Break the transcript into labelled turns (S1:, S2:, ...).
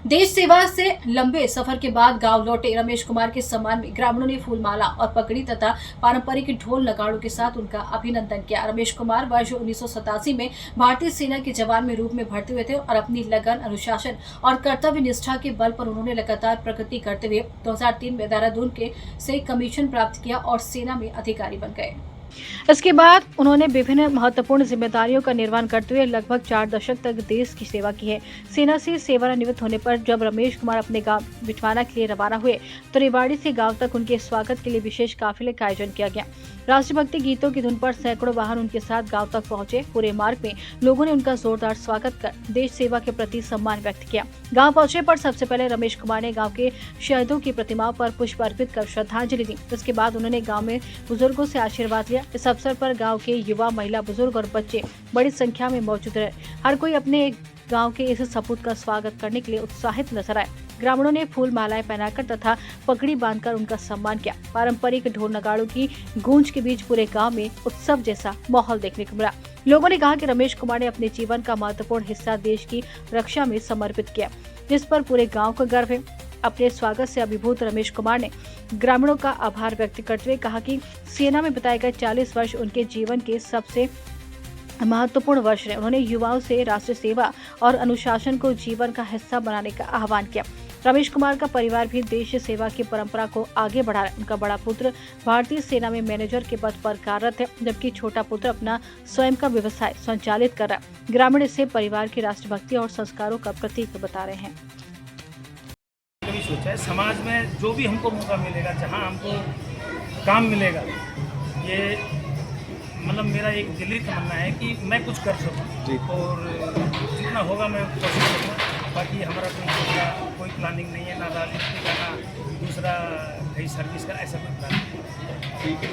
S1: देश सेवा से लंबे सफर के बाद गांव लौटे रमेश कुमार के सम्मान में ग्रामीणों ने फूलमाला और पगड़ी तथा पारंपरिक ढोल नगाड़ों के साथ उनका अभिनंदन किया। रमेश कुमार वर्ष 1987 में भारतीय सेना के जवान में रूप में भर्ती हुए थे और अपनी लगन, अनुशासन और कर्तव्य निष्ठा के बल पर उन्होंने लगातार प्रगति करते हुए 2003 में देहरादून से कमीशन प्राप्त किया और सेना में अधिकारी बन गए। इसके बाद उन्होंने विभिन्न महत्वपूर्ण जिम्मेदारियों का निर्वहन करते हुए लगभग 4 दशक तक देश की सेवा की है। सेना से सेवानिवृत्त होने पर जब रमेश कुमार अपने गांव बिछवाना के लिए रवाना हुए तो रेवाड़ी से गांव तक उनके स्वागत के लिए विशेष काफिले का आयोजन किया गया। राष्ट्रभक्ति गीतों की धुन पर सैकड़ों वाहन उनके साथ गांव तक पहुंचे। पूरे मार्ग में लोगों ने उनका जोरदार स्वागत कर देश सेवा के प्रति सम्मान व्यक्त किया। गांव पहुंचने पर सबसे पहले रमेश कुमार ने गांव के शहीदों की प्रतिमाओं पर पुष्प अर्पित कर श्रद्धांजलि दी। इसके बाद उन्होंने गांव में बुजुर्गों से आशीर्वाद लिया। इस अवसर पर गांव के युवा, महिला, बुजुर्ग और बच्चे बड़ी संख्या में मौजूद रहे। हर कोई अपने एक गांव के इस सपूत का स्वागत करने के लिए उत्साहित नजर आए। ग्रामीणों ने फूल मालाएं पहनाकर तथा पगड़ी बांधकर उनका सम्मान किया। पारंपरिक ढोल नगाड़ों की गूंज के बीच पूरे गांव में उत्सव जैसा माहौल देखने को मिला। लोगों ने कहा कि रमेश कुमार ने अपने जीवन का महत्वपूर्ण हिस्सा देश की रक्षा में समर्पित किया, जिस पर पूरे गांव को गर्व है। अपने स्वागत से अभिभूत रमेश कुमार ने ग्रामीणों का आभार व्यक्त करते हुए कहा कि सेना में बिताए गए 40 वर्ष उनके जीवन के सबसे महत्वपूर्ण वर्ष रहे। उन्होंने युवाओं से राष्ट्र सेवा और अनुशासन को जीवन का हिस्सा बनाने का आह्वान किया। रमेश कुमार का परिवार भी देश सेवा की परंपरा को आगे बढ़ा रहा है। उनका बड़ा पुत्र भारतीय सेना में मैनेजर के पद पर कार्यरत है, जबकि छोटा पुत्र अपना स्वयं का व्यवसाय संचालित कर रहा है। ग्रामीण इसे परिवार की राष्ट्रभक्ति और संस्कारों का प्रतीक बता रहे हैं।
S2: कभी सोचा है समाज में जो भी हमको मौका मिलेगा, जहां हमको काम मिलेगा, ये मतलब मेरा एक दिली तमन्ना है कि मैं कुछ कर सकूं और जितना होगा मैं कोशिश करूँगा। बाकी हमारा कोई प्लानिंग नहीं है, ना राजनीति का, ना दूसरा कहीं सर्विस का, ऐसा कोई प्लानिंग नहीं है।